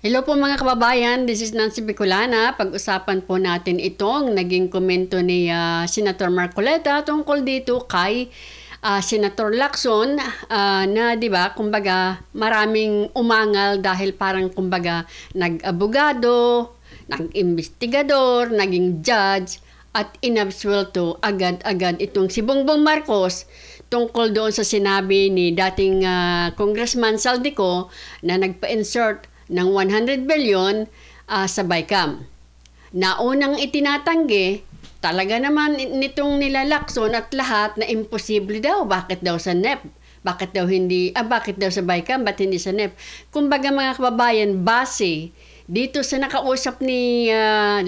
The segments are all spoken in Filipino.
Hello po mga kababayan, this is Nancy Bicolana. Pag-usapan po natin itong naging komento ni Senator Marcoleta tungkol dito kay Senator Lacson na 'di ba, kumbaga maraming umangal dahil parang kumbaga nag-abogado, nag-investigador, naging judge at inabsuelto agad-agad itong si Bongbong Marcos tungkol doon sa sinabi ni dating Congressman Saldico na nagpa-insert ng 100 billion sa BICAM. Na unang itinatanggi, talaga naman nitong nila Lacson at lahat na imposible daw. Bakit daw sa NEP? Bakit daw sa BICAM? Ba't hindi sa NEP? Kumbaga mga kababayan, base dito sa nakausap ni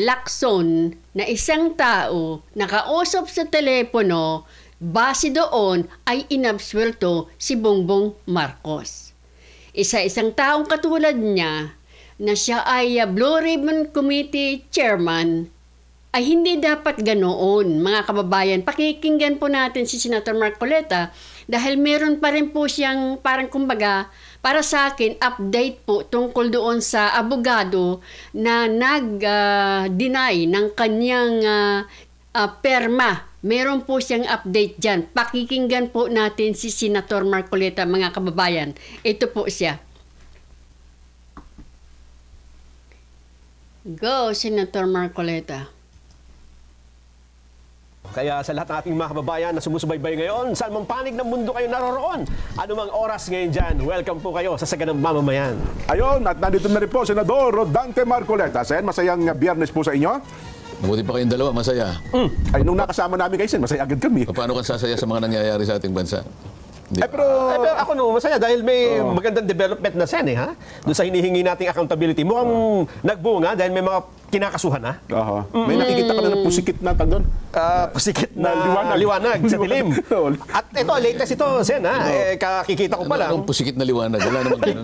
Lacson na isang tao, nakausap sa telepono, base doon ay inabsuelto si Bongbong Marcos. Isa-isang taong katulad niya na siya ay Blue Ribbon Committee Chairman ay hindi dapat ganoon, mga kababayan. Pakikinggan po natin si Senator Marcoleta dahil meron pa rin po siyang parang kumbaga para sa akin update po tungkol doon sa abogado na nag-deny ng kanyang perma. Meron po siyang update dyan. Pakikinggan po natin si Senator Marcoleta, mga kababayan. Ito po siya. Go, Senator Marcoleta. Kaya sa lahat ng ating mga kababayan na sumusubaybay ngayon, saan mang panig ng mundo kayo naroroon, anumang oras ngayon dyan, welcome po kayo sa Saganang Mamamayan. Ayun, at nandito na rin po, Senador Rodante Marcoleta. Sen, masayang biyernes po sa inyo. Mabuti pa kayong dalawa, masaya. Ay, nung nakasama namin kayo, Sen, masaya agad kami. Paano kang sasaya sa mga nangyayari sa ating bansa? Pero ako masaya dahil may magandang development na Sen, ha? Doon sa hinihingi nating accountability. Mukhang nagbunga dahil may mga kinakasuhan na. May nakikita ka na ng pusikit na tanggon. Pusikit na liwanag sa dilim. At ito, latest ito, Sen, ha? Kakikita ko pa lang. Anong pusikit na liwanag? Wala naman ganun.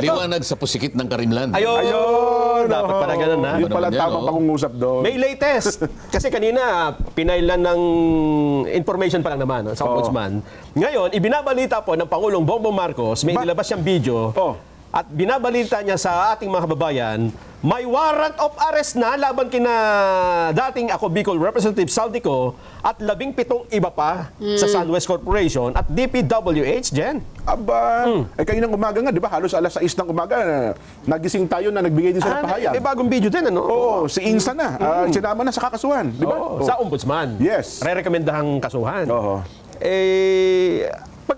Liwanag sa pusikit ng Karimlan. Ayun! Dapat pala ganun, ha? Yun pala tamang pangungusap doon. May latest. Kasi kanina, pinailan ng information pa lang naman sa Ombudsman. Ngayon, ibinabalita po ng Pangulong Bongbong Marcos, may nilabas siyang video, at binabalita niya sa ating mga kababayan, may warrant of arrest na laban kina dating Ako Bicol Representative Saldico at 17 iba pa sa SunWest Corporation at DPWH, Jen. Aba, kaninang umaga nga, di ba? Halos alas 6 ng umaga, nagising tayo na nagbigay din sa pahayag. May bagong video din, ano? Oo, si Insa na. Sinama na sa kakasuhan, di ba? Sa Ombudsman. Yes. Re-recommendahang kasuhan.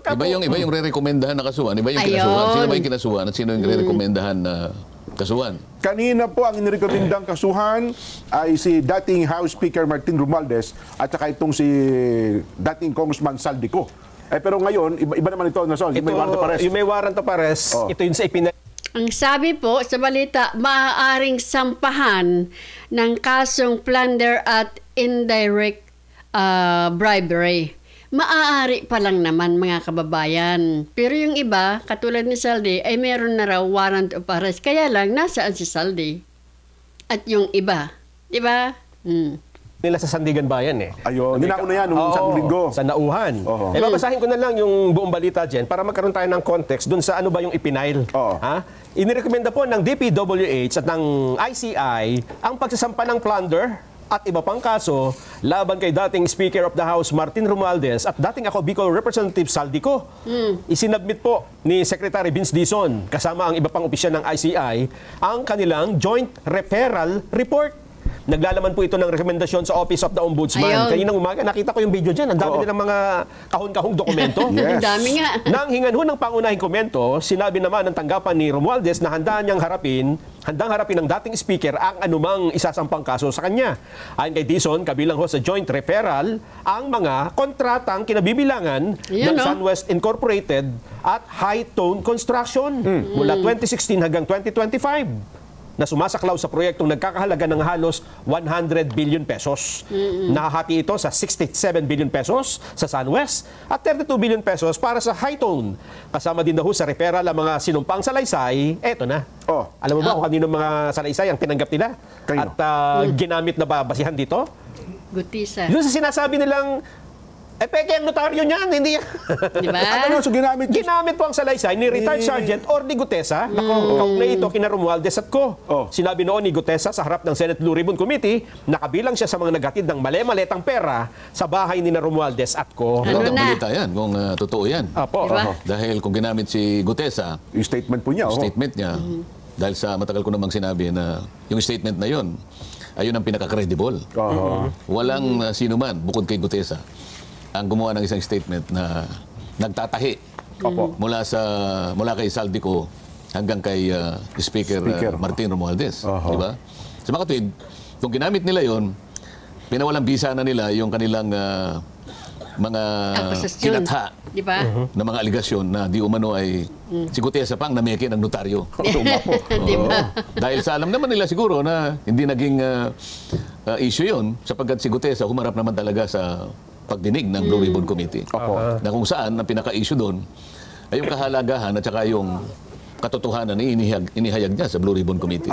Iba yung re-recomendahan na kasuhan, iba yung kinasuhan. Sino ba yung kinasuhan at sino yung re-recomendahan na kasuhan? Kanina po ang inirekomendang kasuhan ay si dating House Speaker Martin Romualdez at saka itong si dating Congressman Saldico. Pero ngayon, iba naman ito, Nason, yung may warrant of arrest. Yung may warrant of arrest, ito yung sa Ang sabi po sa balita, maaaring sampahan ng kasong plunder at indirect bribery. Maaari pa lang naman, mga kababayan. Pero yung iba, katulad ni Saldi, ay meron na raw warrant of arrest. Kaya lang, nasaan si Saldi? At yung iba, di ba? nila sa Sandigan Bayan eh. Ayun, ninauna yan nung isang linggo. Sa Nauhan. Babasahin ko na lang yung buong balita dyan para magkaroon tayo ng context dun sa ano ba yung ipinail. Ha? Inirekomenda po ng DPWH at ng ICI ang pagsasampa ng plunder at iba pang kaso laban kay dating Speaker of the House Martin Romualdez at dating Ako Bicol Representative Saldico. Isinabmit po ni Secretary Vince Dizon kasama ang iba pang opisyal ng ICI ang kanilang joint referral report. Naglalaman po ito ng rekomendasyon sa Office of the Ombudsman. Kaninang umaga, nakita ko yung video dyan. Ang dami nilang mga kahon-kahong dokumento. Ang dami nga. Nang hingan ho ng pangunahing komento, sinabi naman ng tanggapan ni Romualdez na handang harapin ng dating speaker ang anumang isasampang kaso sa kanya. Ayon kay Dizon, kabilang ho sa joint referral ang mga kontratang kinabibilangan ng SunWest Incorporated at High Tone Construction mula 2016 hanggang 2025. Na sumasaklaw sa proyektong nagkakahalaga ng halos 100 billion pesos. Nahahati ito sa 67 billion pesos sa SunWest at 32 billion pesos para sa High Tone. Kasama din daw sa referral ang mga sinumpang salaysay. Eto na. Alam mo ba kung kanino mga salaysay ang tinanggap nila? At ginamit na basihan dito? Gutisa. Yun sa sinasabi nilang Eh, peke ang notaryo niyan, hindi yan. Di ba? Ano, so ginamit Ginamit po ang salaysay ni retired Sergeant or ni Gutesa. Kaugnay ito kina Romualdez at ko. Oh. Sinabi noon ni Gutesa sa harap ng Senate Blue Ribbon Committee na kabilang siya sa mga naghatid ng male-maletang pera sa bahay ni Romualdez at ko. Ano Magandang na? balita yan, kung totoo yan. Apo. Diba? Dahil kung ginamit si Gutesa, yung statement po niya. yung statement niya, dahil sa matagal ko namang sinabi na yung statement na yun, ayun ang pinaka-credible. Walang sino man, bukod kay Gutesa, ang gumawa ng isang statement na nagtatahi Opo. mula kay Saldico hanggang kay Speaker Martin Romualdez. Di ba? Sa mga tweet, kung ginamit nila yon, pinawalang bisa na nila yung kanilang mga Akusasyon. kinatha Di ba? na mga aligasyon na di umano ay si Gutesa pang nameke ng notaryo. Di ba? Dahil sa alam naman nila siguro na hindi naging issue yun sapagkat si Gutesa humarap naman talaga sa pagdinig ng Blue Ribbon Committee. Na kung saan ang pinaka-issue doon ay yung kahalagahan at saka yung katotohanan na inihayag niya sa Blue Ribbon Committee.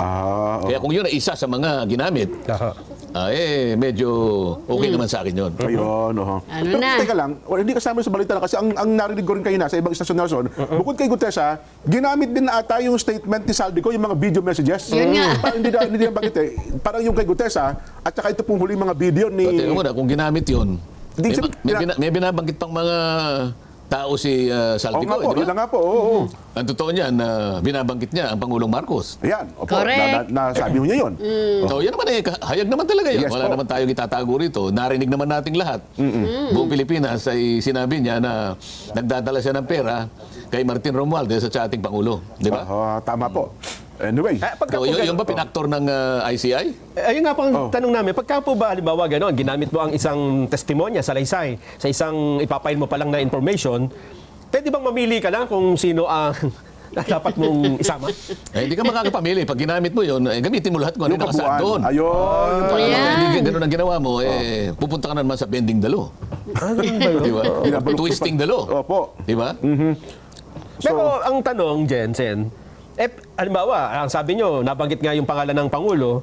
Kaya kung yun ay isa sa mga ginamit, medyo okay naman sa akin yun. Ayun, Ano Pero na? teka lang, hindi kasama sa balita na kasi ang narinig ko rin kayo na sa ibang istasyon na Nelson, bukod kay Gutesa, ginamit din na ata yung statement ni Saldico, yung mga video messages. Yun nga. Parang hindi na bakit parang yung kay Gutesa, at saka ito pong huli mga video ni... Teka muna, kung ginamit yun, Hindi, may binabanggit pang mga tao si Saldico. nga po, di yun ba? na nga po. Oo. Ang totoo niyan, binabanggit niya ang Pangulong Marcos. Ayan, opo, Correct. nasabi mo niya yun. So, yan naman hayag naman talaga yun. Yes Wala po. naman tayong itatago rito. Narinig naman nating lahat. Buong Pilipinas ay sinabi niya na nagdadala siya ng pera kay Martin Romualdez at sa ating Pangulo. Di ba? Tama po. Anyway, Pagka So, po yun ba pinaktor ng ICI? ayun nga po ang tanong namin, pagka po ba halimbawa gano'n, ginamit mo ang isang testimonya sa laysay, sa isang ipapail mo pa lang na information, pwede bang mamili ka lang kung sino ang dapat mong isama? Hindi ka makakapamili. Pag ginamit mo yun, gamitin mo lahat kung ano yung nakasaad kabuuan. doon. Ayun. Ayan. Hindi ganun ang ginawa mo, pupunta ka na naman sa bending dalo. Di ba? Binabulok Twisting pa- dalo. Opo. Di ba? Pero ang tanong, Jensen, halimbawa, ang sabi nyo, nabanggit nga yung pangalan ng Pangulo,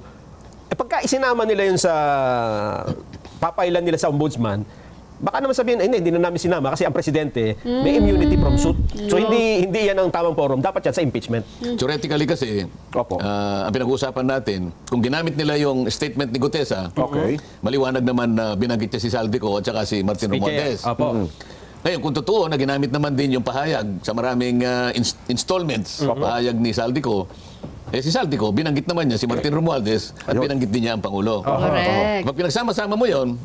pagka isinama nila yun sa papailan nila sa ombudsman, baka naman sabihin, hindi na namin sinama kasi ang presidente may immunity from suit. So hindi yan ang tamang forum. Dapat yan sa impeachment. Theoretically kasi, Opo. ang pinag-uusapan natin, kung ginamit nila yung statement ni Gutesa, Okay. maliwanag naman na binanggit niya si Saldico at saka si Martin Romualdez. Opo. Ngayon, kung totoo na ginamit naman din yung pahayag sa maraming installments, pahayag ni Saldico, si Saldico, binanggit naman niya si Martin Romualdez at binanggit din niya ang Pangulo. Correct. Pag pinagsama-sama mo yon,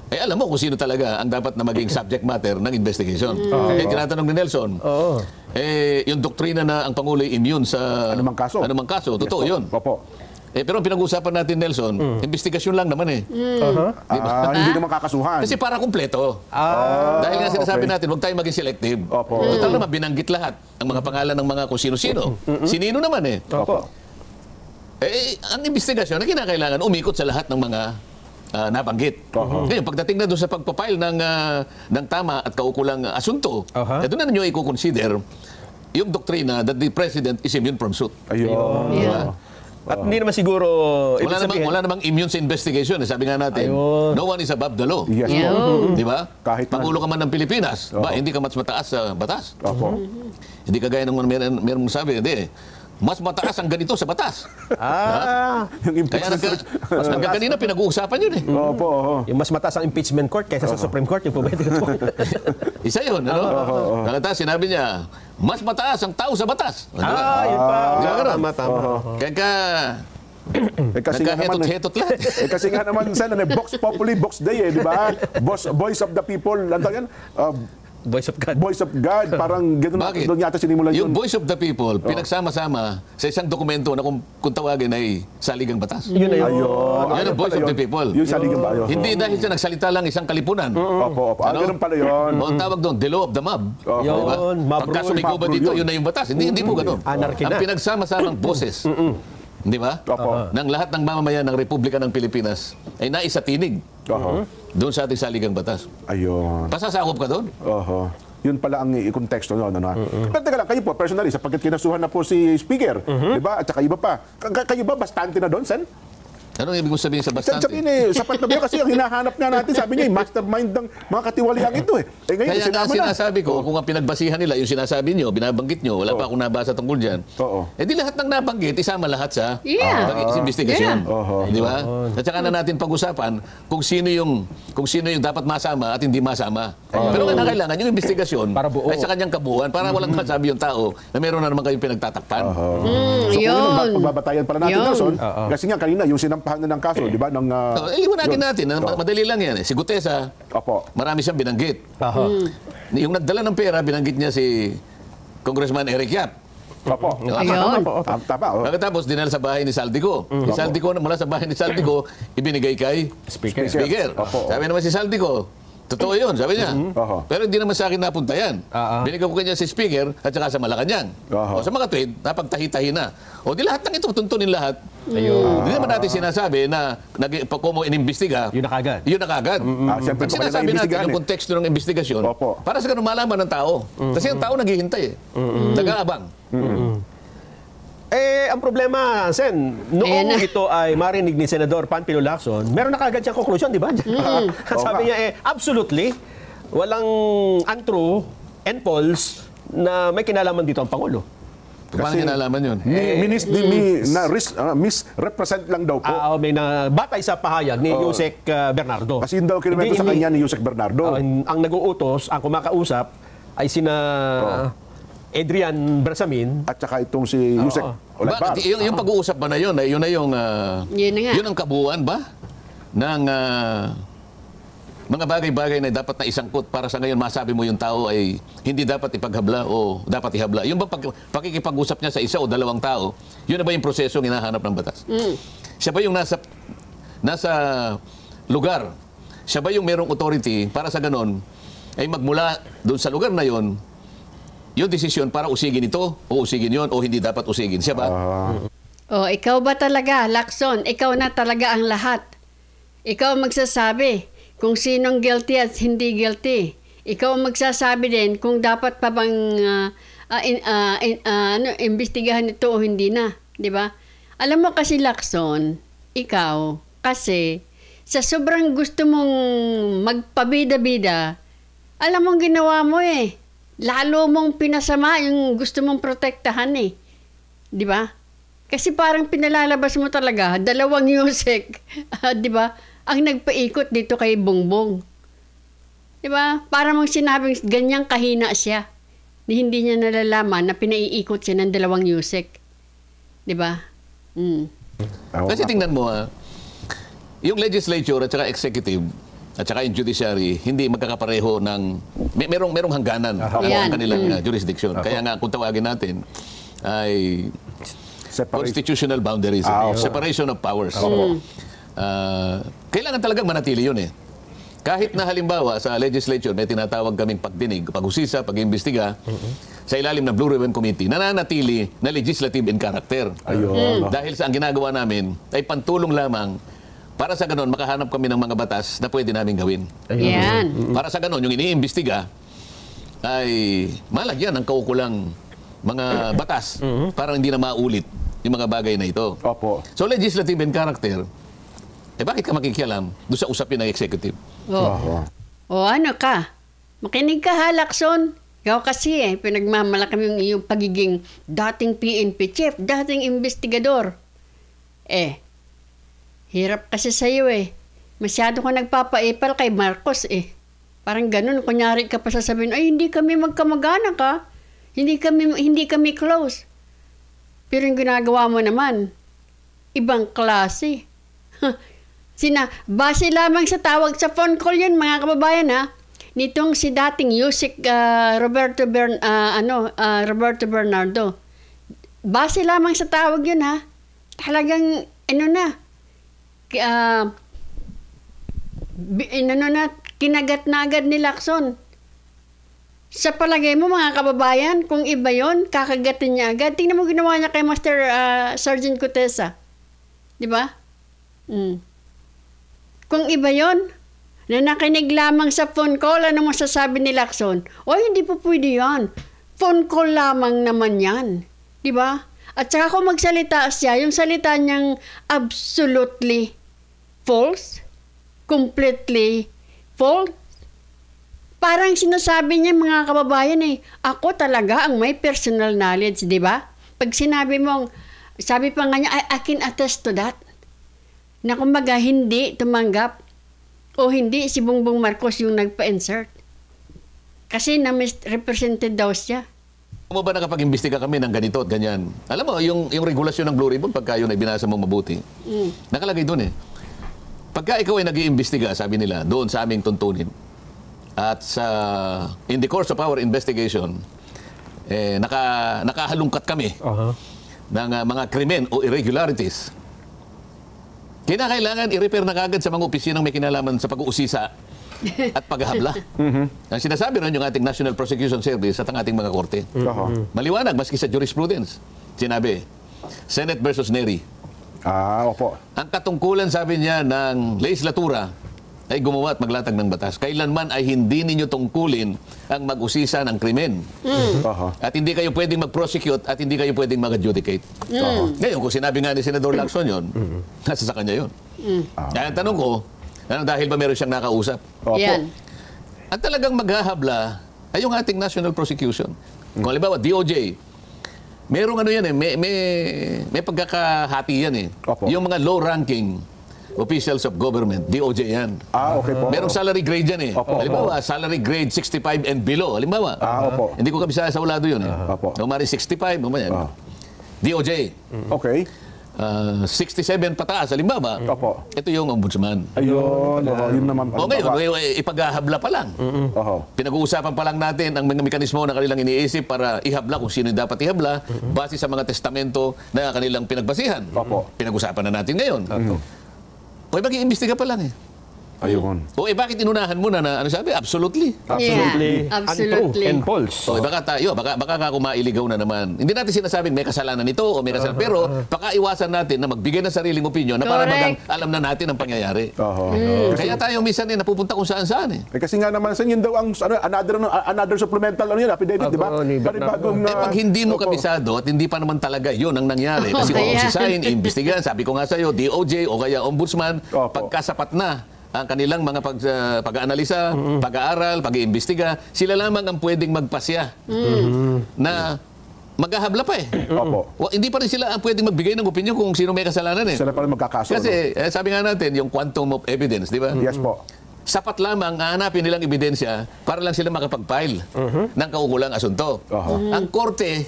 alam mo kung sino talaga ang dapat na maging subject matter ng investigation. Tinatanong ni Nelson, yung doktrina na ang Pangulo ay immune sa Anumang kaso. Totoo yun. Opo. Pero ang pinag-uusapan natin, Nelson, investigasyon lang naman eh. Hindi naman kakasuhan. Kasi para kumpleto. Dahil nga sinasabi natin, huwag tayo maging selective. Opo. Total naman, binanggit lahat ang mga pangalan ng mga kung sino-sino. Sinino naman eh. Opo. Ang investigasyon na kinakailangan umikot sa lahat ng mga nabanggit. Ngayon, pagdating na doon sa pagpapile ng tama at kaukulang asunto, doon na ninyo i-consider yung doktrina that the President is immune from suit. Ayun. Yeah. At hindi naman siguro, Wala namang immune sa investigation. Sabi nga natin, no one is above the law. Yes Yeah. po. Di ba? Kahit man. Pangulo ka man ng Pilipinas, hindi ka mas mataas sa batas. Opo. Hindi kagaya ng meron mong sabi, mas mataas ang ganito sa batas. Yung Kaya impeachment. hanggang kanina pinag-uusapan yun eh. Opo. yung mas mataas ang impeachment court kaysa sa Supreme Court, yung po ba ito? Isa yun, ano? Nakata, sinabi niya, mas mataas ang tao sa batas. Di ba? Yun pa. Tama. Kaya Kasi nga naman, nagkahetot-hetot lahat. kasi nga naman, Sen, Vox Populi, Vox Day, di ba? Voice of the people, ano tawag yan? Voice of God. Voice of God, parang gano'n Bakit? doon yata sinimulan yun. Yung voice of the people, pinagsama-sama sa isang dokumento na kung tawagin ay saligang batas. Yun na yun. Yan ang voice of the people. Yung saligang ba? Ayun. Hindi dahil siya nagsalita lang isang kalipunan. Opo. Ganun pala yun. O ang tawag doon, the law of the mob. Opo. Yun, Diba? mob Pagka rule, sumigaw ba mob rule dito, yun. yun na yung batas. Hindi po ganun. Anarchy Ang na. pinagsama-samang boses, di ba? Opo. Ng lahat ng mamamayan ng Republika ng Pilipinas ay naisatinig doon sa ating saligang batas. Ayun. Pasasakop ka doon? Oho. Yun pala ang konteksto noon. Ano? Pero teka lang, kayo po, personally, sapagkat kinasuhan na po si Speaker, di ba? At saka iba pa. Kayo ba bastante na doon, Sen? Anong ibig mo sabihin sa bastante? Sabihin sapat na ba yun? Kasi ang hinahanap nga natin, sabi niya, mastermind ng mga katiwaliang ito eh. Ngayon, Kaya nga sinama na. sinasabi ko, kung ang pinagbasihan nila, yung sinasabi nyo, binabanggit nyo, wala pa akong nabasa tungkol dyan. Oo. Eh di lahat ng nabanggit, isama lahat sa Yeah. investigasyon. Yeah. Di ba? At saka na natin pag-usapan kung sino yung dapat masama at hindi masama. Pero kailangan yung investigasyon Para buo. ay sa kanyang kabuuan para walang masabi yung tao na meron na naman kayong pinagtatakpan. So, Yun. pagbabatayan pala natin, Yun. Nelson. Kasi nga kanina, yung sinampahan na ng kaso, di ba? Liwanagin natin, madali lang yan. Si Gutesa, Opo. marami siyang binanggit. Aha. Yung nagdala ng pera, binanggit niya si Congressman Eric Yap. Opo. Ayun. Tama. Pagkatapos, dinala sa bahay ni Saldico. Si Saldico, mula sa bahay ni Saldico, ibinigay kay Speaker. Opo. Sabi naman si Saldico, totoo yun, sabi niya. Oho. Pero hindi naman sa akin napunta yan. Binigay ko kanya si Speaker at saka sa Malacanang. Oho. O sa mga tweet, napagtahi-tahi na. O di lahat ng ito, tuntunin lahat. Hindi naman natin sinasabi na kung mo inimbestiga, Yun na kagad. yun na kagad. Siyempre, Ang pa pala sinasabi natin naimbestigahan yung konteksto ng investigasyon Opo. para sa ganun malaman ng tao. Kasi ang tao naghihintay eh. Nag-aabang. Ang problema, Sen, Ayan noong na. ito ay marinig ni Senador Panfilo Lacson, meron na kagad siyang conclusion, di ba? Sabi niya, absolutely, walang untrue and false na may kinalaman dito ang Pangulo. Paano niya nalaman yun? Misrepresent lang daw po. May batay sa pahayag ni Yusek Bernardo. Kasi yun daw kinuwento sa kanya ni Yusek Bernardo. Ang nag-uutos, ang kumakausap, ay sina Adrian Bersamin. At saka itong si Yusek Olaybar. Bakit? Yung pag-uusap ba na yun, yun na yung... Yun na nga. Yun ang kabuuan ba? Ng mga bagay-bagay na dapat na isangkot para sa ngayon masabi mo yung tao ay hindi dapat ipaghabla o dapat ihabla. Yung ba pakikipag-usap niya sa isa o dalawang tao, yun na ba yung prosesong hinahanap ng batas? Siya ba yung nasa lugar? Siya ba yung merong authority para sa ganon ay magmula doon sa lugar na yun yung desisyon para usigin ito o usigin yon o hindi dapat usigin? Siya ba? O, ikaw ba talaga, Lacson? Ikaw na talaga ang lahat. Ikaw ang magsasabi kung sinong guilty at hindi guilty. Ikaw ang magsasabi din kung dapat pa bang imbestigahan ito o hindi na. Di ba? Alam mo kasi, Lacson, ikaw, kasi sa sobrang gusto mong magpabida-bida, alam mong ginawa mo eh. Lalo mong pinasama yung gusto mong protektahan eh. Di ba? Kasi parang pinalalabas mo talaga, dalawang Yusek, di ba? Ang nagpaikot dito kay Bongbong. Di ba? Para mong sinabing ganyang kahina siya. Hindi niya nalalaman na pinaiikot siya ng dalawang Yusek. Di ba? Kasi tingnan mo yung legislature at saka executive at saka yung judiciary, hindi magkakapareho ng... merong hangganan ang kanilang jurisdiction. Kaya nga, kung tawagin natin, ay constitutional boundaries. Separation of powers. Kailangan talagang manatili yun eh. Kahit na halimbawa sa legislature, may tinatawag kaming pagdinig, paghusisa, pag-imbestiga, sa ilalim ng Blue Ribbon Committee, nananatili na legislative in character. Dahil sa ang ginagawa namin ay pantulong lamang para sa ganon, makahanap kami ng mga batas na pwede namin gawin. Yan. Para sa ganon, yung iniimbestiga ay malagyan ng kaukulang mga batas para hindi na maulit yung mga bagay na ito. Opo. So, legislative in character, bakit ka makikialam doon sa usapin ng executive? O ano ka? Makinig ka ha, Lacson. Ikaw kasi pinagmamalaki yung iyong pagiging dating PNP chief, dating investigador. Hirap kasi sa'yo Masyado ka nagpapaipal kay Marcos Parang ganun, kunyari ka pa sasabihin, ay hindi kami magkamag-anak ka. Hindi kami close. Pero yung ginagawa mo naman, ibang klase. Base lamang sa tawag sa phone call yun, mga kababayan nitong si dating Yusek Roberto Bernardo. Base lamang sa tawag yun talagang kinagat na agad ni Lacson. Sa palagay mo, mga kababayan, kung iba yon, kakagatin niya agad. Tingnan mo ginawa niya kay Master Sergeant Gutesa. Di ba? Kung iba yon, na nakinig lamang sa phone call, ano masasabi ni Lacson? O, hindi po pwede yan. Phone call lamang naman yan. Di ba? At saka kung magsalita siya, yung salita niyang absolutely false, completely false, parang sinasabi niya mga kababayan ako talaga ang may personal knowledge, di ba? Pag sinabi mong, sabi pa nga niya, I can attest to that, na kumbaga hindi tumanggap o hindi si Bongbong Marcos yung nagpa-insert. Kasi na-misrepresented daw siya. Mo ba nakapag-imbestiga kami ng ganito at ganyan? Alam mo, yung regulasyon ng Blue Ribbon, pagka yun ay binasa mo mabuti, nakalagay doon Pagka ikaw ay nag-iimbestiga, sabi nila, doon sa aming tuntunin, at in the course of our investigation, nakahalungkat kami ng mga krimen o irregularities. Kinakailangan i-repair na kagad sa mga opisinang may kinalaman sa pag-uusisa at paghahabla. Ang sinasabi rin yung ating National Prosecution Service at ang ating mga korte. Maliwanag, maski sa jurisprudence. Sinabi, Senate versus Neri. Opo. Ang katungkulan, sabi niya, ng legislatura ay gumawa at maglatag ng batas. Kailanman ay hindi ninyo tungkulin ang mag-usisa ng krimen. At hindi kayo pwedeng mag-prosecute at hindi kayo pwedeng mag-adjudicate. Ngayon, kung sinabi nga ni Senador Lacson yun, nasa sa kanya yun. Kaya ang tanong ko, dahil ba meron siyang nakausap? Yan. At talagang maghahabla ay yung ating national prosecution. Kung halimbawa, DOJ, merong may pagkakahati yan Opo. Yung mga low-ranking officials of government, DOJ yan. Okay po. Merong salary grade yan Opo. Halimbawa, salary grade 65 and below. Halimbawa, Opo. hindi ko kabisaya sa ulado yun Opo. Umari 65, DOJ. Okay. 67 pataas, halimbawa, Opo. ito yung ombudsman. Ayun. Yun naman. O ngayon, ipaghahabla pa lang. Pinag-uusapan pa lang natin ang mga mekanismo na kanilang iniisip para ihabla kung sino yung dapat ihabla base sa mga testamento na kanilang pinagbasihan. Opo. Pinag-usapan na natin ngayon. O mag-iimbestiga pa lang Ayun. O bakit inunahan mo na ano sabi? Absolutely. Absolutely. Yeah, absolutely. Untrue and false. O baka tayo, baka ka kumailigaw na naman. Hindi natin sinasabing may kasalanan ito o may kasalanan. Pero baka iwasan natin na magbigay ng sariling opinion na para alam na natin ang pangyayari. Kaya tayo minsan napupunta kung saan-saan kasi nga naman yun daw ang another supplemental affidavit, di ba? Pag hindi mo kabisado at hindi pa naman talaga yun ang nangyari. Kasi kung usisahin, iimbestigahan, sabi ko nga sa'yo, DOJ o kaya Ombudsman, pagkasapat na ang kanilang mga pag-aanalisa, pag-aaral, pag-iimbestiga, sila lamang ang pwedeng magpasya na maghahabla pa Opo. Hindi pa rin sila ang pwedeng magbigay ng opinion kung sino may kasalanan Sila pa rin magkakaso. Kasi sabi nga natin, yung quantum of evidence, di ba? Yes po. Sapat lamang hahanapin nilang ebidensya para lang sila makapag-file ng kaukulang asunto. Ang korte,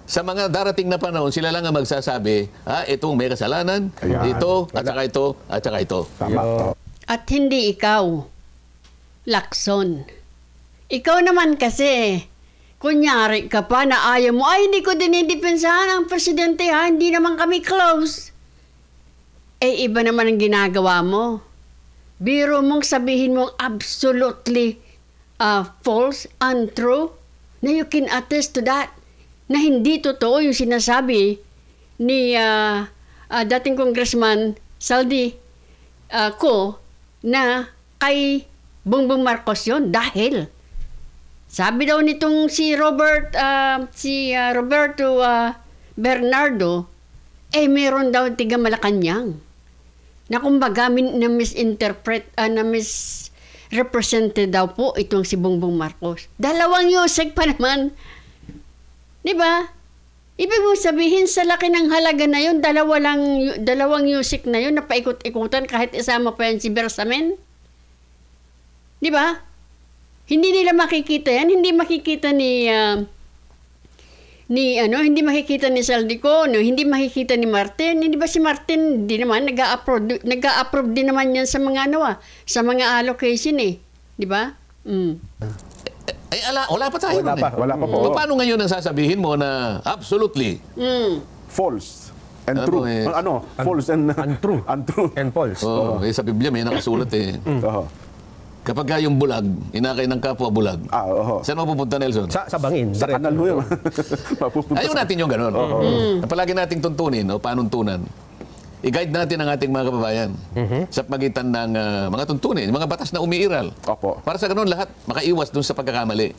sa mga darating na panahon, sila lang ang magsasabi, itong may kasalanan, ito, at saka ito, at saka ito. Tama. At hindi ikaw, Lacson. Ikaw naman kasi, kunyari ka pa na ayaw mo, hindi ko dinidepensahan ang presidente hindi naman kami close. Iba naman ang ginagawa mo. Biro mong sabihin mong absolutely false, untrue, na you can attest to that, na hindi totoo yung sinasabi ni dating Congressman Saldi ko na kay Bongbong Marcos yun dahil sabi daw nitong si Roberto Bernardo meron daw tiga Malacanang na kumbaga na misrepresented daw po itong si Bongbong Marcos. Dalawang yusek pa naman. Di ba? Ibig mong sabihin, sa laki ng halaga na yun, dalawang music na yun, napaikot-ikutan kahit isama pa yan si Bersamin. Di ba? Hindi nila makikita yan. Hindi makikita hindi makikita ni Saldico, hindi makikita ni Martin. Hindi ba si Martin, hindi naman, nag-a-approve din naman yan sa mga sa mga allocation Di ba? Wala pa tayo. Wala pa po. Paano ngayon ang sasabihin mo na absolutely false and true? False and untrue. Untrue. And false. Sa Biblia may nakasulat Kapag yung bulag, inakay ng kapwa bulag, saan mapupunta, Nelson? Sa bangin. Sa kanal mo yun. Ayaw natin yung gano'n. Palagi nating tuntunin o panuntunan. I-guide natin ang ating mga kababayan sa pagitan ng mga tuntunin, mga batas na umiiral. Opo. Para sa gano'n, lahat makaiwas dun sa pagkakamali.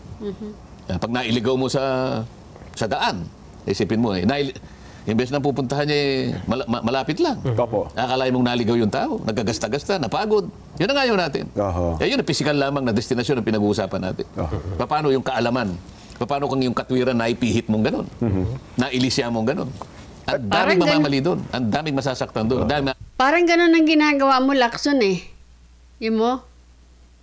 Pag nailigaw mo sa daan, isipin mo Imbes na pupuntahan niya, malapit lang. Opo. Akalain mong naligaw yung tao, nagkagasta-gasta, napagod. Yun ang ayaw natin. Yun ang physical lamang na destinasyon ang pinag-uusapan natin. Paano yung kaalaman? Paano kung yung katwiran na ipihit mong gano'n? Nailisya mong gano'n? Ang daming mamamali doon. Ang daming masasaktan doon. Parang gano'n ang ginagawa mo, Lacson eh. Yun mo?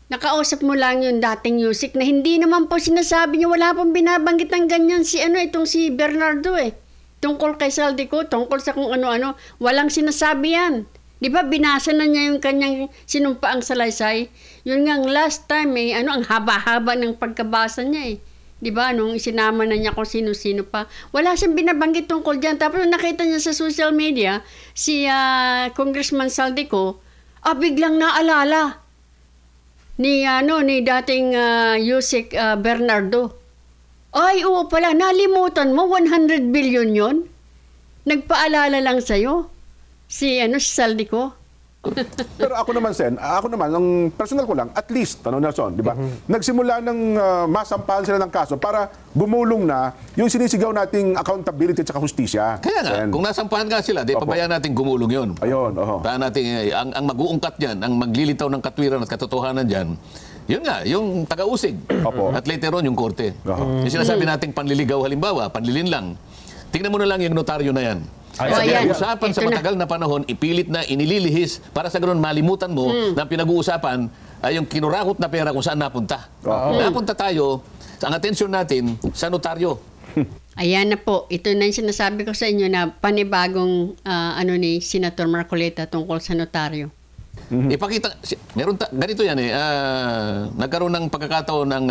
Nakausap mo lang yung dating music na hindi naman po sinasabi niya, wala pong binabanggit ng ganyan itong si Bernardo eh. Tungkol kay Saldico, tungkol sa kung ano-ano, walang sinasabi yan. Di ba binasa na niya yung kanyang sinumpaang salaysay? Yun nga ang last time ang haba-haba ng pagkabasa niya eh. Di ba, nung isinama na niya kung sino-sino pa. Wala siyang binabanggit tungkol dyan. Tapos nakita niya sa social media, si Congressman Saldico, biglang naalala ni dating Yusek Bernardo. Ay, oo pala, nalimutan mo, 100 billion yon. Nagpaalala lang sa'yo, si Saldico. Pero ako naman, ang personal ko lang, at least, Nelson, di ba? Nagsimula ng masampahan sila ng kaso para gumulong na yung sinisigaw nating accountability at saka hustisya. Kaya nga, kung nasampahan nga sila, pabayaan natin gumulong yun. Ayun, Pabayaan natin, ang mag-uungkat dyan, ang maglilitaw ng katwiran at katotohanan dyan, yun nga, yung taga-usig. At later on, yung korte. Yung sinasabi nating panliligaw halimbawa, panlilin lang. Tingnan mo na lang yung notaryo na yan. Usapan sa matagal na panahon, ipilit na inililihis para sa ganoon malimutan mo na pinag-uusapan ay yung kinurakot na pera kung saan napunta. Napunta tayo, ang atensyon natin sa notaryo. Ayan na po. Ito na yung sinasabi ko sa inyo na panibagong ni Senator Marcoleta tungkol sa notaryo. Ipakita, ganito yan nagkaroon ng pagkakataon ng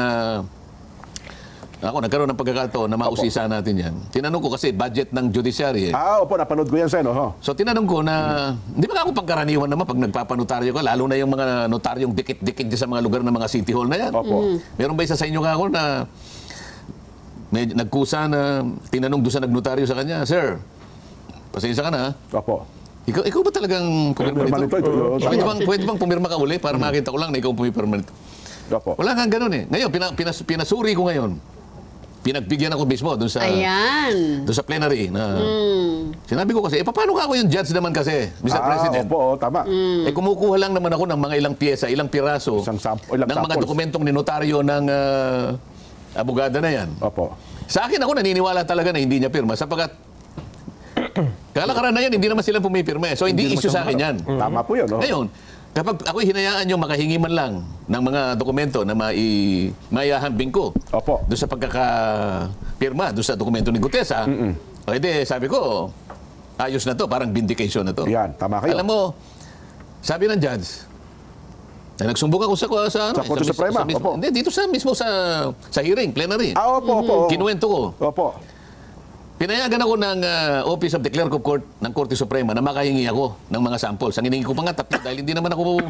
pagkakataon na mausisa natin yan. Tinanong ko kasi budget ng judiciary. Opo, napanood ko yan, Sen. So tinanong ko na, di ba ako pangkaraniwan naman pag nagpapanotaryo ka, lalo na yung mga notaryong dikit-dikit sa mga lugar ng mga city hall na yan. Meron ba isa sa inyo ako na may nagkusa na tinanong doon sa nagnotaryo sa kanya, Sir, pasensya ka na. Ikaw ba talagang pumirma nito? Pwede bang pumirma ka uli para makita ko lang na ikaw pumirma nito? Wala kang ganun eh. Ngayon, pinasuri ko ngayon. Pinagbigyan ako mismo doon sa plenary. Sinabi ko kasi, paano ka ako yung judge naman kasi, Mr. President? Tama. Kumukuha lang naman ako ng mga ilang pyesa, ilang piraso ng mga dokumentong ninotaryo ng abogada na yan. Sa akin ako naniniwala talaga na hindi niya pirma sapagkat kalakaran na yan, hindi naman sila pumipirma. So hindi issue sa akin yan. Tama po yun. Ngayon, kapag ako'y hinayaan yung makahingi man lang ng mga dokumento na maihahambing ko doon sa pagkakapirma, doon sa dokumento ni Gutesa, sabi ko, ayos na to, parang vindication na to. Yan, tama kayo. Alam mo, sabi ng judge, nagsumbong ako sa Korte Suprema. Hindi, dito mismo sa hearing, plenary. Kinuwento ko. Pinayagan ako ng Office of the Clerk of Court ng Korte Suprema na makahingi ako ng mga samples. Ang hiningi ko pa nga tatlo dahil hindi naman ako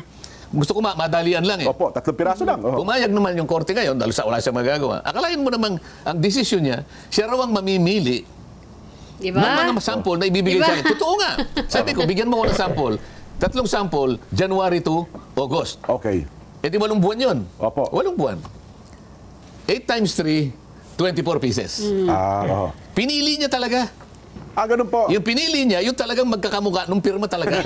gusto ko madalian lang eh. 3 piraso lang. Pumayag naman yung korte ngayon dahil wala siya magagawa. Akalain mo namang ang desisyon niya, siya raw ang mamimili ng mga sample na ibibigay sa akin. Totoo nga. Sabi ko, bigyan mo ako ng sample. 3 sample, January to August. Eh di 8 buwan yun. 8 buwan. 8 times 3, 24 pieces. Pinili niya talaga. Ganun po. Yung pinili niya, yung talagang magkakamukha nung pirma talaga.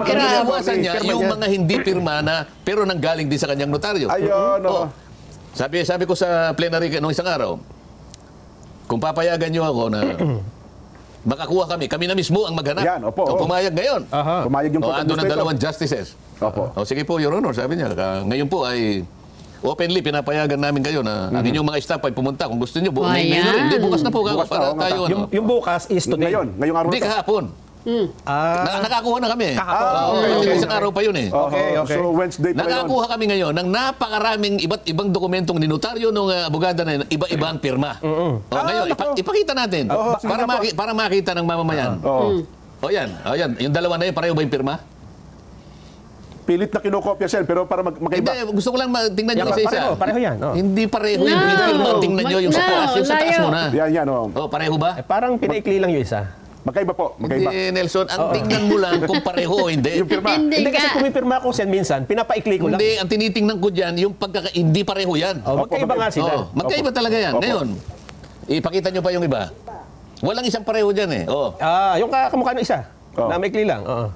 Iniiwasan niya yung mga hindi pirma na pero nanggaling din sa kanyang notaryo. Sabi ko sa plenary nung isang araw, kung papayagan niyo ako na makakuha kami na mismo ang maghanap. Pumayag ngayon. Pumayag yung andun ang 2 justices. Sige po, Your Honor, sabi niya, ngayon po ay openly, pinapayagan namin kayo na ang inyong mga staff ay pumunta. Kung gusto nyo, ngayon na rin. Hindi, bukas na po. Para tayo, yung bukas is today. Ngayong araw. Hindi, kahapon. Nakakuha na kami. Isang araw pa yun eh. So, Wednesday pa yun. Nakakuha kami ngayon ng napakaraming iba't ibang dokumentong ninotaryo ng abogada na iba-ibang pirma. Ngayon, ipakita natin. Para makita ng mamamayan. Yan. Yung dalawa na yun, pareho ba yung pirma? Pilit na kinokopya, Sen, pero para magkaiba. Hindi, gusto ko lang tingnan nyo isa-isa. Pareho yan. Hindi pareho yung pinipirma. Tingnan nyo yung sa taas. Yung sa taas mo na. Yan. Pareho ba? Parang pinaikli lang yung isa. Magkaiba po. Magkaiba. Hindi, Nelson. Ang tingnan mo lang kung pareho o hindi. Yung pirma. Hindi kasi pumipirma ko, Sen, minsan, pinapaikli ko lang. Hindi, ang tinitingnan ko dyan, yung hindi pareho yan. Magkaiba nga sila. Magkaiba talaga yan. Ngayon, ipakita nyo pa yung iba. Walang isang pareho dyan eh. Oh. Yung kamukha ng isa. Oh. Na maikli lang. Oo.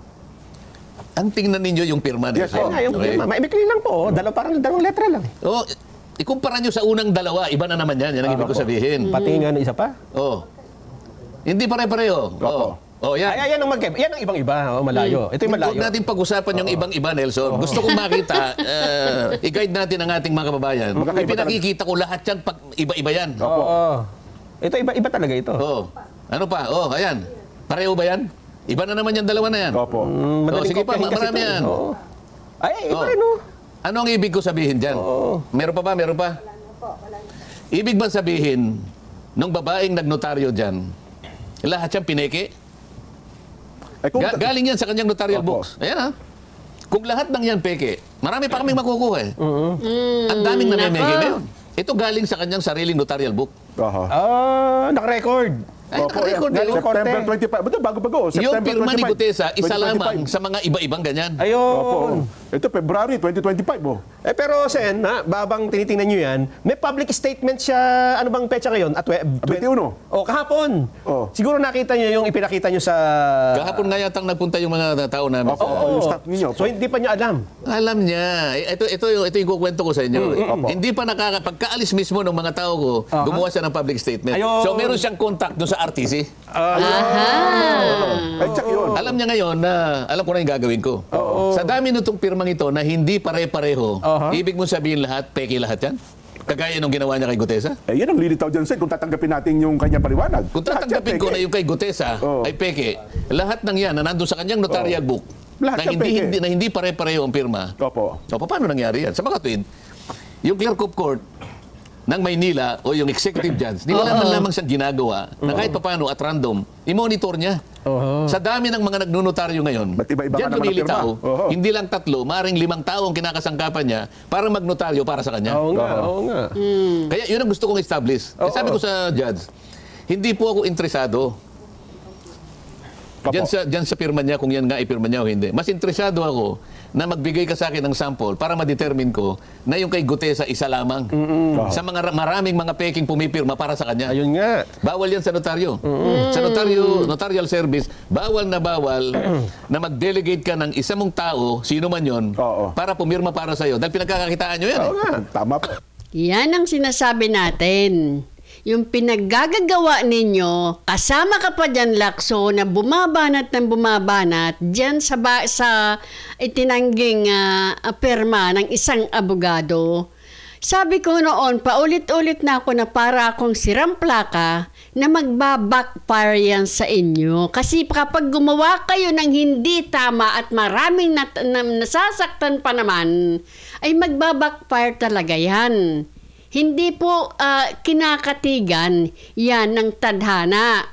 Ang tingnan ninyo yung pirma Yes, nito. Yung maikli lang po. Parang dalawang letra lang. Oh, ikumpara nyo sa unang dalawa, iba na naman yan. Yan ang ibig ko sabihin. Pati nga ng isa pa. Oh. Hindi pare-pareho. Oh. Oh, yan. Yan ang yan ang ibang-iba. Malayo. Ito yung malayo. Huwag natin pag-usapan yung ibang-iba, Nelson. Gusto kong makita, i-guide natin ang ating mga kababayan. Pinakikita ko lahat yan, pag iba-iba yan. Oo. Ito iba talaga ito. Oh. Ano pa? Oh, ayan. Pareho ba yan? Iba na naman yung dalawa na yan. Opo. Oh, sige pa, marami yan. Oo. Ay, iba Oh. rin, no? Ano ang ibig ko sabihin dyan? Meron pa ba? Meron pa? Ibig ba sabihin, nung babaeng nagnotaryo dyan, lahat yan pineke? Galing yan sa kanyang notarial books. Ayan ha. Kung lahat ng yan peke, marami pa kaming makukuha eh. Ang daming namemeke na yun. Ito galing sa kanyang sariling notarial book. Naka-record. Ay, naka-record eh. September 25. Ba't bago-bago? Yung September pirma ni 25. Gutesa, isa 2025. lamang sa mga iba-ibang ganyan. Ayun. Opo. Ito, February 2025. Pero Sen, babang tinitingnan nyo yan, may public statement siya, ano bang petsa ngayon? 21. Kahapon. Siguro nakita nyo yung ipinakita nyo sa... Kahapon nga yatang nagpunta yung mga tao namin. Yung staff ninyo. So hindi pa niya alam. Alam niya. Ito yung kukwento ko sa inyo. Hindi pa pagkaalis mismo ng mga tao ko, gumawa siya ng public statement. Ayun. So meron siyang contact doon sa RTC. Ay, check yun. Alam niya ngayon na, alam ko na yung gagawin ko. Sa dami nitong pirmang ito na hindi pare-pareho, ibig mo sabihin lahat, peke lahat yan? Kagaya nung ginawa niya kay Gutesa? Yan ang lilitaw dyan, Sen, kung tatanggapin natin yung kanyang paliwanag. Kung tatanggapin ko na yung kay Gutesa ay peke, lahat ng yan na nandun sa kanyang notarial book, Lahat na yan peke. hindi pare-pareho ang pirma. Opo. O, paano nangyari yan? Sa mga tuwid, yung clerk of court ng Maynila o yung executive judge, di wala man lamang siyang ginagawa na kahit paano at random, i-monitor niya. Sa dami ng mga nagnunotaryo ngayon, Ba't iba-iba diyan ka naman ang lumilitaw, pirma? hindi lang 3, maring 5 tao ang kinakasangkapan niya para magnotaryo para sa kanya. Oo nga. Kaya yun ang gusto kong establish. Sabi ko sa judge, hindi po ako interesado Diyan sa pirma niya, kung yan nga ipirma niya o hindi. Mas interesado ako na magbigay ka sa akin ng sample para ma-determine ko na yung kay Gutesa isa lamang. Sa mga maraming mga peking pumipirma para sa kanya. Ayun nga. Bawal yan sa notaryo. Sa notarial service, bawal na mag-delegate ka ng isa mong tao, sino man yon, para pumirma para sa'yo. Dahil pinagkakakitaan nyo yan. Tama po. Yan ang sinasabi natin. Yung pinaggagawa ninyo, kasama ka pa dyan, Lakso, na bumabanat ng bumabanat dyan sa itinangging perma ng isang abogado. Sabi ko noon, paulit-ulit na ako na para akong sirang plaka na magbabackfire yan sa inyo. Kasi kapag gumawa kayo ng hindi tama at maraming nasasaktan pa naman, ay magbabackfire talaga yan. Hindi po kinakatigan yan ng tadhana.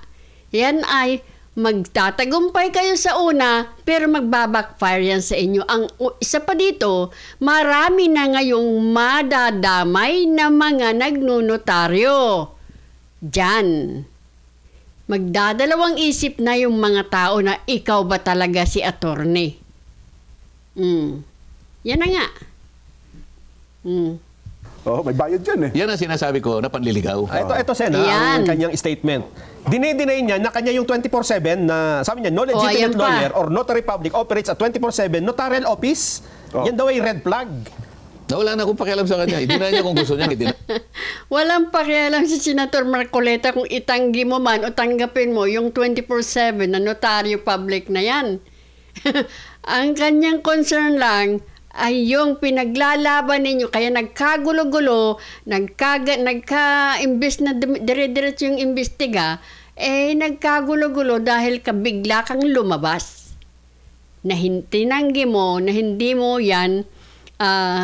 Yan ay magtatagumpay kayo sa una, pero magbabackfire yan sa inyo. Ang isa pa dito, marami na ngayong madadamay na mga nagnunotaryo. Diyan. Magdadalawang isip na yung mga tao na ikaw ba talaga si attorney. Yan na nga. May bayad dyan eh. Yan ang sinasabi ko na panliligaw. Ito Sen, ang kanyang statement. Dinay niya na kanya yung 24/7 na, sabi niya, no legitimate lawyer or notary public operates at 24/7 notarial office. Yan daw ay red flag. Wala na akong pakialam sa kanya. Hindi na niya kung gusto niya. Walang pakialam si Senator Marcoleta kung itanggi mo man o tanggapin mo yung 24/7 na notaryo public na yan. Ang kanyang concern lang ay yung pinaglalaban ninyo, kaya nagkagulo-gulo, nagka-imbes na dire-diretso yung imbestiga, nagkagulo-gulo dahil kabigla kang lumabas. Na tinanggi mo, na hindi mo yan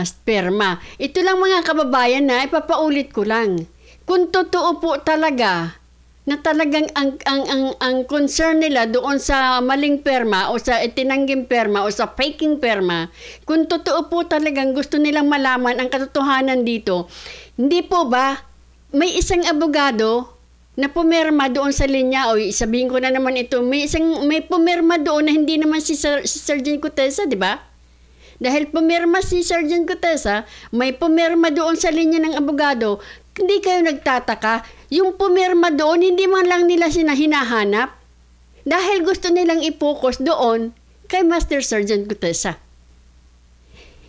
sperma. Ito lang mga kababayan na ipapaulit ko lang. Kung totoo po talaga na talagang ang concern nila doon sa maling perma o sa itinangging perma o sa faking perma, kung totoo po talagang gusto nilang malaman ang katotohanan dito, hindi po ba may isang abogado na pumirma doon sa linya, o sabihin ko na naman ito, may pumirma doon na hindi naman si Sergeant Gutesa, di ba? Dahil pumirma si Sergeant Gutesa, may pumirma doon sa linya ng abogado, Hindi kayo nagtataka. Yung pumirma doon, hindi man lang nila hinahanap. Dahil gusto nilang i-focus doon kay Master Sergeant Gutesa.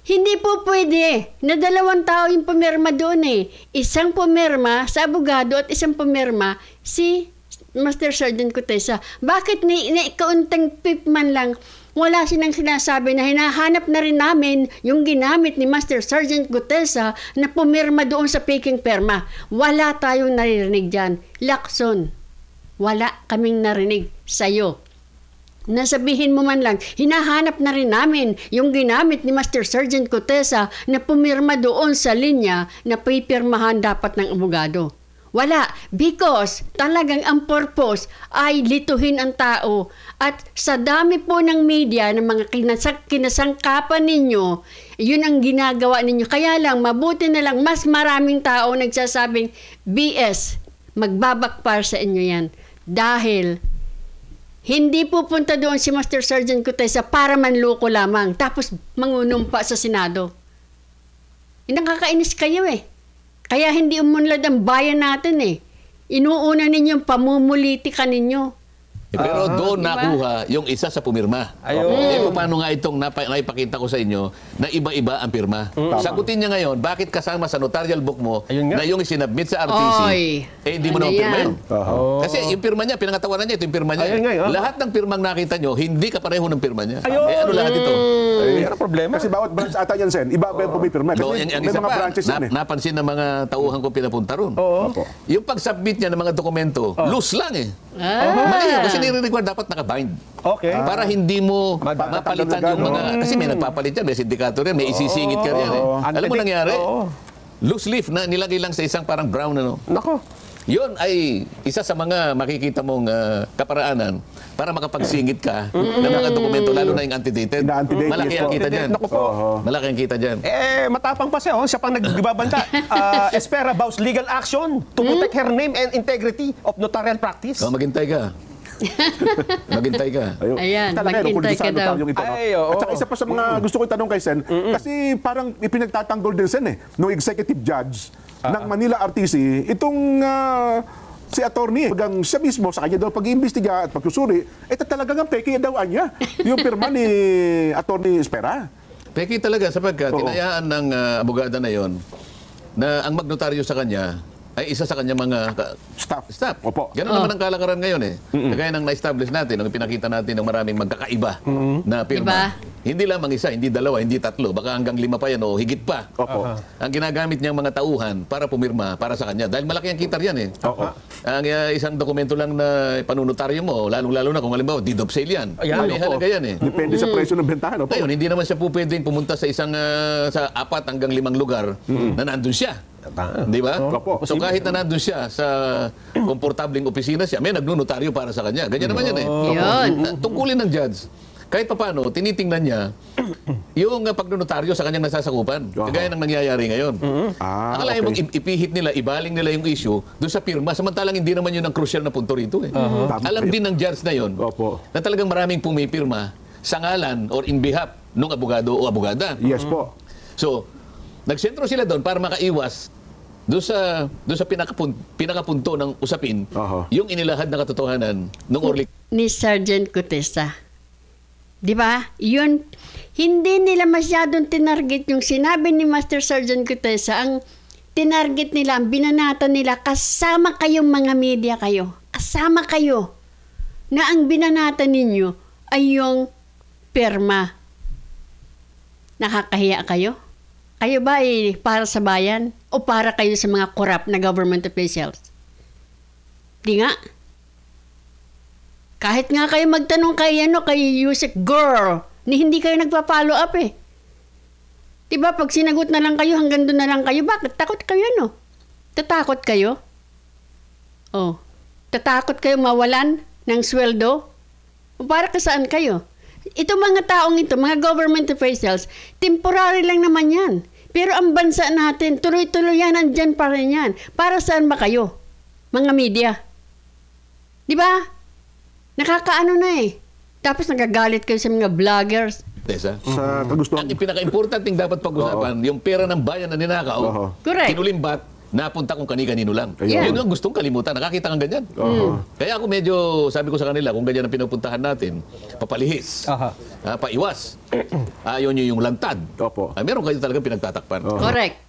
Hindi po pwede na 2 tao yung pumirma doon eh. Isang pumirma sa abogado at isang pumirma si Master Sergeant Gutesa. Bakit na ikaunting pip man lang, wala silang sinasabi na hinahanap na rin namin yung ginamit ni Master Sergeant Gutesa na pumirma doon sa peking perma. Wala tayong naririnig dyan. Lacson, wala kaming narinig sa'yo. Nasabihin mo man lang, hinahanap na rin namin yung ginamit ni Master Sergeant Gutesa na pumirma doon sa linya na pipirmahan dapat ng abogado. Wala, because talagang ang purpose ay lituhin ang tao. At sa dami po ng media ng mga kinasangkapan ninyo, yun ang ginagawa ninyo. Kaya lang, mabuti na lang, mas maraming tao nagsasabing, BS, magbabakpar sa inyo yan. Dahil hindi pupunta doon si Master Sergeant Gutesa para manloko lamang, tapos mangunumpa sa Senado. Nakakainis kayo eh. Kaya hindi umunlad ang bayan natin eh. Inuuna ninyong pamumulitika ninyo. Pero doon Diba? nakuha yung isa sa pumirma. Paano nga itong naipakita ko sa inyo na iba-iba ang pirma? Sagutin niya ngayon, bakit kasama sa notarial book mo Ayun nga. na yung isinabmit sa RTC, hindi mo Ano naman pirma yan? yun? Kasi yung pirma niya, pinangatawanan niya, ito yung pirma niya. Ayun nga, Lahat ng pirmang nakita nyo, hindi kapareho ng pirma niya. Ayun. Ano lahat ito? Ay, ano problema? Kasi bawat branch ata yan, Sen. Iba-iba yung pumipirma. Kasi No, may ang mga isa pa, branches yan eh. napansin ng mga tauhan ko pinapunta ron. Opo. Yung pag-submit niya ng mga dokumento, loose lang eh. Mali yun, kasi nire-require dapat nakabind. Okay. Para hindi mo Magpapalitan mapalitan yung ng mga... Kasi may nagpapalit yan, may sindikato rin, may isisingit ka rin. Alam mo nangyari? Oo. Loose leaf na nilagay lang sa isang parang brown ano. Nako. Yun ay isa sa mga makikita mong kaparaanan para makapagsingit ka ng mga dokumento, lalo na yung antedated. Na-antedated, Malaki yes ang po. kita dyan. Naku po. Malaki ang kita dyan. Matapang pa siya, siya pang nagbabanta. Espera vows legal action to protect her name and integrity of notarial practice. Maghintay ka. Maghintay ka. Ayun. Ayan, Talaga, maghintay kung ka daw. notaryong ito, no? Ay, oo. At saka isa pa sa mga gusto ko itanong kay Sen, kasi parang ipinagtatanggol din Sen nung executive judge ng Manila RTC, itong si attorney, bagang siya mismo sa kanya daw pag-iimbestiga at pagsusuri, ito talagang ang peke daw niya. Yung pirma ni attorney Espera. Peki talaga sapagkat Oo. tinayaan ng abogada na yon na ang magnotaryo sa kanya ay isa sa kanya mga Staff. Opo. Ganun naman ang kalakaran ngayon eh. Kagaya ng na-establish natin, nung pinakita natin ng maraming magkakaiba na pirma. Diba? Hindi lamang isa, hindi dalawa, hindi tatlo, baka hanggang 5 pa yan o higit pa. Opo. Ang ginagamit niyang mga tauhan para pumirma para sa kanya. Dahil malaki ang kita riyan eh. Opo. Ang isang dokumento lang na panunotaryo mo, lalong-lalo na kung halimbawa, deed of sale yan. Ayan, May opo. halaga yan eh. Depende sa presyo ng bentahan. Opo. Ngayon, hindi naman siya po pwedeng pumunta sa isang sa 4 hanggang 5 lugar na nandun siya. Di ba? Opo. So kahit na nandun siya sa komportabling opisina siya, may nagnunotaryo para sa kanya. Ganyan naman yan eh. Yun. Tungkulin ng judge. Kahit papaano, tinitingnan niya yung pagnunotaryo sa kanyang nasasakupan. Kagaya ng nangyayari ngayon. Akalain mong ipihit nila, ibaling nila yung issue doon sa pirma, samantalang hindi naman yun ang crucial na punto rito eh. Alam din ng judge na yun Opo. na talagang maraming pumipirma sa ngalan or in behalf ng abogado o abogada. Yes po. So, nagsentro sila doon para makaiwas doon sa pinakapunto ng usapin, yung inilahad na katotohanan ng Orlik. Ni Sergeant Gutesa. Di ba? Yun, hindi nila masyadong tinarget yung sinabi ni Master Sergeant Gutesa. Ang tinarget nila, ang binanata nila, kasama kayong mga media kayo. Kasama kayo. Na ang binanata ninyo ay yung perma. Nakakahiya kayo? Kayo ba ay para sa bayan? O para kayo sa mga corrupt na government officials? Di nga. Kahit nga kayo magtanong kay Yusek Girl, ni hindi kayo nagpa-follow up eh. Diba, pag sinagot na lang kayo, hanggang doon na lang kayo, bakit? Takot kayo, no? Tatakot kayo? Oh. Tatakot kayo mawalan ng sweldo? O para kasaan kayo? Ito mga taong ito, mga government officials, temporary lang naman yan. Pero ang bansa natin, tuloy-tuloy yan, andyan pa rin yan. Para saan ba kayo? Mga media. Diba? Nakakaano na eh. Tapos nagagalit kayo sa mga vloggers. Tessa? Sa kagustuhan. Ang pinaka-importanting dapat pag-usapan, yung pera ng bayan na ninakaw, Correct. kinulimbat, napunta kung kani-kanino lang. Yeah. Yun ang gustong kalimutan. Nakakita ng ganyan. Kaya ako medyo, sabi ko sa kanila, kung ganyan ang pinupuntahan natin, papalihis, paiwas. Ayaw nyo yung lantad. Opo. Meron kayo talagang pinagtatakpan. Correct.